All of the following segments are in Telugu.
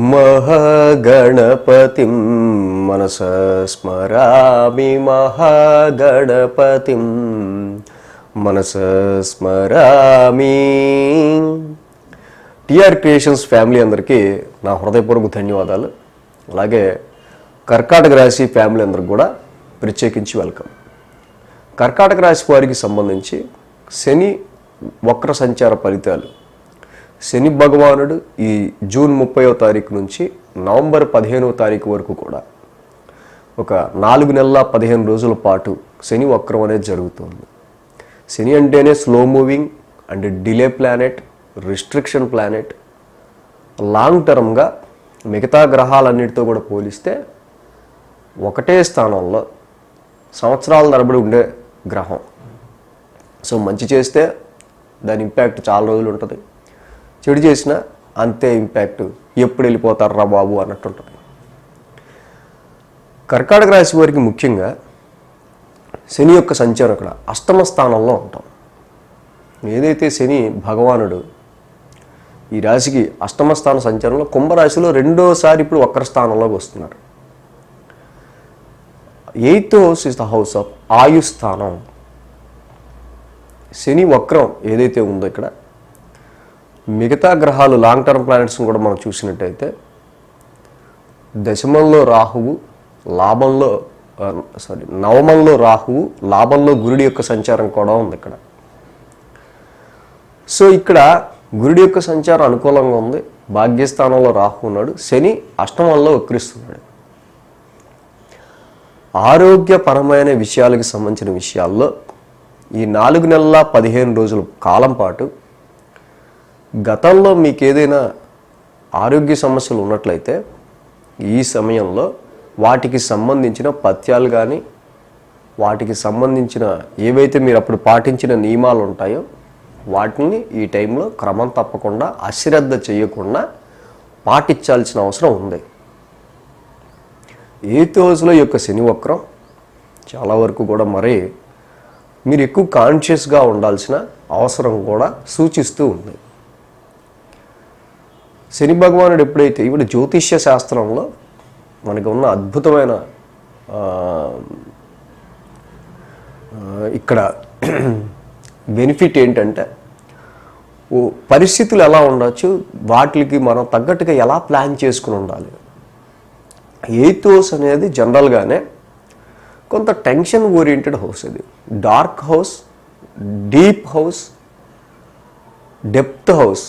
మహాగణపతిం మనసా స్మరామి మహాగణపతిం మనసా స్మరామి. టిఆర్ క్రియేషన్స్ ఫ్యామిలీ అందరికీ నా హృదయపూర్వక ధన్యవాదాలు. అలాగే కర్కాటక రాశి ఫ్యామిలీ అందరికి కూడా ప్రత్యేకించి వెల్కమ్. కర్కాటక రాశి వారికి సంబంధించి శని వక్ర సంచార ఫలితాలు. శని భగవానుడు ఈ జూన్ 30వ తారీఖు నుంచి నవంబర్ 15వ తారీఖు వరకు కూడా ఒక 4 నెలల 15 రోజుల పాటు శని వక్రం అనేది జరుగుతుంది. శని అంటేనే slow moving and delay planet, restriction planet. Long టర్మ్గా మిగతా గ్రహాలన్నిటితో కూడా పోలిస్తే ఒకటే స్థానంలో సంవత్సరాల తరబడి ఉండే గ్రహం. సో మంచి చేస్తే దాని ఇంపాక్ట్ చాలా రోజులు ఉంటుంది, చెడు చేసినా అంతే ఇంపాక్ట్, ఎప్పుడు వెళ్ళిపోతారా బాబు అన్నట్టు ఉంటుంది. కర్కాటక రాశి వారికి ముఖ్యంగా శని యొక్క సంచారం అక్కడ అష్టమ స్థానంలో ఉంటాం. ఏదైతే శని భగవానుడు ఈ రాశికి అష్టమ స్థాన సంచారంలో కుంభరాశిలో రెండోసారి ఇప్పుడు వక్ర స్థానంలోకి వస్తున్నారు. 8th house is the house of ఆయుస్థానం. శని వక్రం ఏదైతే ఉందో ఇక్కడ మిగతా గ్రహాలు లాంగ్ టర్మ్ ప్లానెట్స్ని కూడా మనం చూసినట్టయితే దశమంలో రాహువు, నవమంలో రాహువు, లాభంలో గురుడి యొక్క సంచారం కూడా ఉంది ఇక్కడ. సో ఇక్కడ గురుడి యొక్క సంచారం అనుకూలంగా ఉంది. భాగ్యస్థానంలో రాహు ఉన్నాడు. శని అష్టమంలో వక్రిస్తున్నాడు. ఆరోగ్యపరమైన విషయాలకు సంబంధించిన విషయాల్లో ఈ 4 నెలల 15 రోజుల కాలం పాటు గతంలో మీకు ఏదైనా ఆరోగ్య సమస్యలు ఉన్నట్లయితే ఈ సమయంలో వాటికి సంబంధించిన పథ్యాలు కానీ వాటికి సంబంధించిన ఏవైతే మీరు అప్పుడు పాటించిన నియమాలు ఉంటాయో వాటిని ఈ టైంలో క్రమం తప్పకుండా అశ్రద్ధ చేయకుండా పాటించాల్సిన అవసరం ఉంది. 8th హౌస్లో యొక్క శని వక్రం చాలా వరకు కూడా మరి మీరు ఎక్కువ కాన్షియస్గా ఉండాల్సిన అవసరం కూడా సూచిస్తూ ఉంది. శని భగవానుడు ఎప్పుడైతే ఇప్పుడు జ్యోతిష్య శాస్త్రంలో మనకు ఉన్న అద్భుతమైన ఇక్కడ బెనిఫిట్ ఏంటంటే పరిస్థితులు ఎలా ఉండొచ్చు, వాటికి మనం తగ్గట్టుగా ఎలా ప్లాన్ చేసుకుని ఉండాలి. 8th హౌస్ అనేది జనరల్గానే కొంత టెన్షన్ ఓరియంటెడ్ హౌస్. ఇది dark house, deep house, depth house.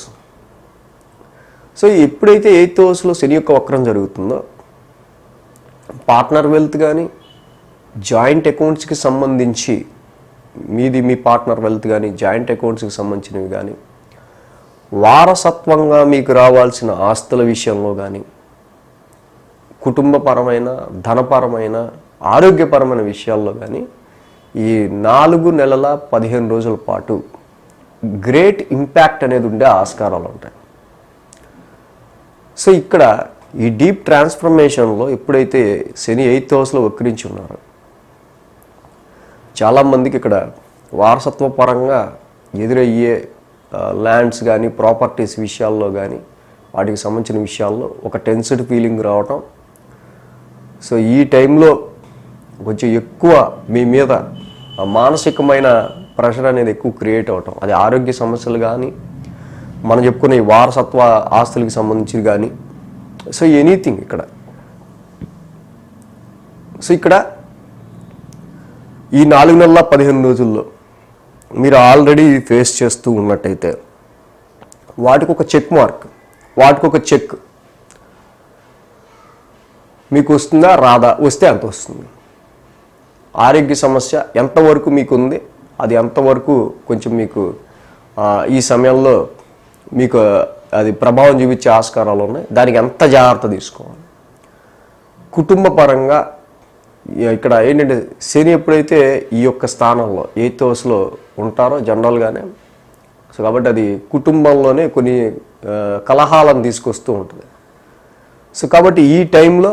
So ఎప్పుడైతే 8th హౌస్లో శని యొక్క వక్రం జరుగుతుందో పార్ట్నర్ వెల్త్ కానీ జాయింట్ అకౌంట్స్కి సంబంధించి మీ పార్ట్నర్ వెల్త్ కానీ జాయింట్ అకౌంట్స్కి సంబంధించినవి కానీ వారసత్వంగా మీకు రావాల్సిన ఆస్తుల విషయంలో కానీ కుటుంబపరమైన, ధనపరమైన, ఆరోగ్యపరమైన విషయాల్లో కానీ ఈ 4 నెలల 15 రోజుల పాటు గ్రేట్ ఇంపాక్ట్ అనేది ఉండే ఆస్కారాలు ఉంటాయి. సో ఇక్కడ ఈ డీప్ ట్రాన్స్ఫర్మేషన్లో ఎప్పుడైతే శని 8th హౌస్లో వక్రించి ఉన్నారో చాలామందికి ఇక్కడ వారసత్వ పరంగా ఎదురయ్యే ల్యాండ్స్ కానీ ప్రాపర్టీస్ విషయాల్లో కానీ వాటికి సంబంధించిన విషయాల్లో ఒక టెన్స్డ్ ఫీలింగ్ రావటం. సో ఈ టైంలో కొంచెం ఎక్కువ మీ మీద మానసికమైన ప్రెషర్ అనేది ఎక్కువ క్రియేట్ అవటం, అది ఆరోగ్య సమస్యలు కానీ మనం చెప్పుకునే వారసత్వ ఆస్తులకు సంబంధించి కానీ. సో ఎనీథింగ్ ఇక్కడ. సో ఇక్కడ ఈ 4 నెలల 15 రోజుల్లో మీరు ఆల్రెడీ ఫేస్ చేస్తూ ఉన్నట్టయితే వాటికి ఒక చెక్ మార్క్, వాటికి ఒక చెక్ మీకు వస్తుందా రాదా, వస్తే ఎంత వస్తుంది. ఆరోగ్య సమస్య ఎంతవరకు మీకు ఉంది, అది ఎంతవరకు కొంచెం మీకు ఈ సమయంలో మీకు అది ప్రభావం చూపించే ఆస్కారాలు ఉన్నాయి, దానికి ఎంత జాగ్రత్త తీసుకోవాలి. కుటుంబ పరంగా ఇక్కడ ఏంటంటే శని ఎప్పుడైతే ఈ యొక్క స్థానంలో 8th హౌస్లో ఉంటారో జనరల్గానే, సో కాబట్టి అది కుటుంబంలోనే కొన్ని కలహాలను తీసుకొస్తూ ఉంటుంది. సో కాబట్టి ఈ టైంలో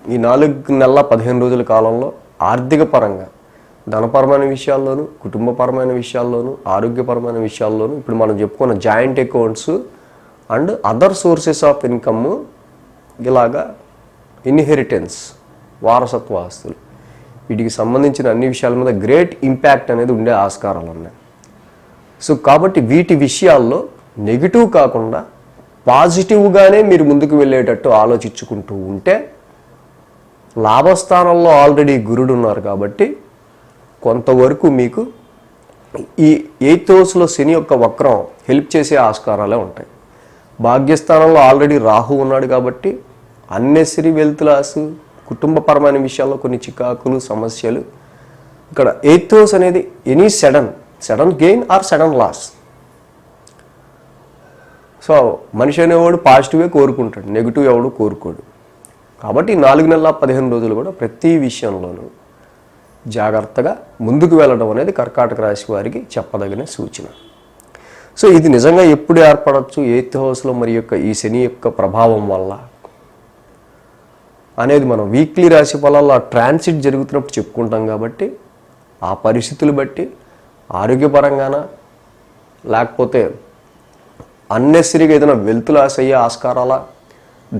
ఈ 4 నెలల 15 రోజుల కాలంలో ఆర్థిక పరంగా, ధనపరమైన విషయాల్లోనూ, కుటుంబపరమైన విషయాల్లోనూ, ఆరోగ్యపరమైన విషయాల్లోనూ ఇప్పుడు మనం చెప్పుకున్న joint accounts and other sources of income ఇలాగా ఇన్హెరిటెన్స్, వారసత్వ ఆస్తులు, వీటికి సంబంధించిన అన్ని విషయాల మీద గ్రేట్ ఇంపాక్ట్ అనేది ఉండే ఆస్కారాలు ఉన్నాయి. సో కాబట్టి వీటి విషయాల్లో నెగిటివ్ కాకుండా పాజిటివ్గానే మీరు ముందుకు వెళ్ళేటట్టు ఆలోచించుకుంటూ ఉంటే, లాభస్థానంలో ఆల్రెడీ గురుడు ఉన్నారు కాబట్టి కొంతవరకు మీకు ఈ 8th హౌస్లో శని యొక్క వక్రం హెల్ప్ చేసే ఆస్కారాలే ఉంటాయి. భాగ్యస్థానంలో ఆల్రెడీ రాహు ఉన్నాడు కాబట్టి అన్నెసరీ వెల్త్ లాస్, కుటుంబపరమైన విషయాల్లో కొన్ని చికాకులు, సమస్యలు. ఇక్కడ 8th హౌస్ అనేది any sudden gain or sudden loss. So మనిషి అనేవాడు పాజిటివే కోరుకుంటాడు, నెగిటివ్ ఎవడు కోరుకోడు. కాబట్టి 4 నెలల 15 రోజులు కూడా ప్రతి విషయంలోనూ జాగ్రత్తగా ముందుకు వెళ్ళడం అనేది కర్కాటక రాశి వారికి చెప్పదగిన సూచన. సో ఇది నిజంగా ఎప్పుడు ఏర్పడవచ్చు 8th హౌస్లో మరి యొక్క ఈ శని యొక్క ప్రభావం వల్ల అనేది మనం వీక్లీ రాశి ఫలాల్లో ట్రాన్సిట్ జరుగుతున్నప్పుడు చెప్పుకుంటాం. కాబట్టి ఆ పరిస్థితులు బట్టి ఆరోగ్యపరంగాన లేకపోతే అన్నెసరీగా ఏదైనా వెల్త్ లాస్ అయ్యే ఆస్కారాల,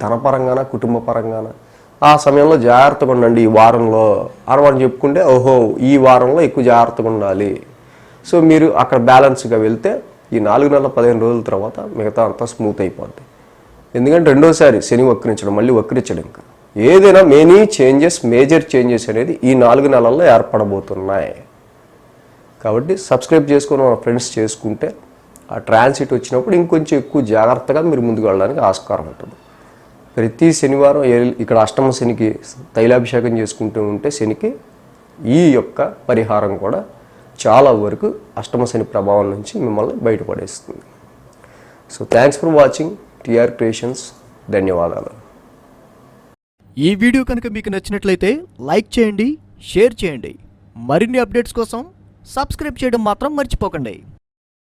ధనపరంగాన, కుటుంబ పరంగాన ఆ సమయంలో జాగ్రత్తగా ఉండండి. ఈ వారంలో మనం చెప్పుకుంటే ఈ వారంలో ఎక్కువ జాగ్రత్తగా ఉండాలి. సో మీరు అక్కడ బ్యాలెన్స్గా వెళ్తే ఈ 4 నెలల 15 రోజుల తర్వాత మిగతా అంతా స్మూత్ అయిపోద్ది. ఎందుకంటే రెండోసారి శని వక్రించడం, మళ్ళీ వక్రించడం, ఇంకా ఏదైనా మేజర్ చేంజెస్ అనేది ఈ 4 నెలల్లో ఏర్పడబోతున్నాయి. కాబట్టి సబ్స్క్రైబ్ చేసుకుని మన ఫ్రెండ్స్ చేసుకుంటే ఆ ట్రాన్సిట్ వచ్చినప్పుడు ఇంకొంచెం ఎక్కువ జాగ్రత్తగా మీరు ముందుకు వెళ్ళడానికి ఆస్కారం ఉంటుంది. ప్రతి శనివారం ఇక్కడ అష్టమ శనికి తైలాభిషేకం చేసుకుంటూ ఉంటే శనికి ఈ యొక్క పరిహారం కూడా చాలా వరకు అష్టమ శని ప్రభావం నుంచి మిమ్మల్ని బయటపడేస్తుంది. So thanks for watching TR creations. ధన్యవాదాలు. ఈ వీడియో కనుక మీకు నచ్చినట్లయితే లైక్ చేయండి, షేర్ చేయండి. మరిన్ని అప్డేట్స్ కోసం సబ్స్క్రైబ్ చేయడం మాత్రం మర్చిపోకండి.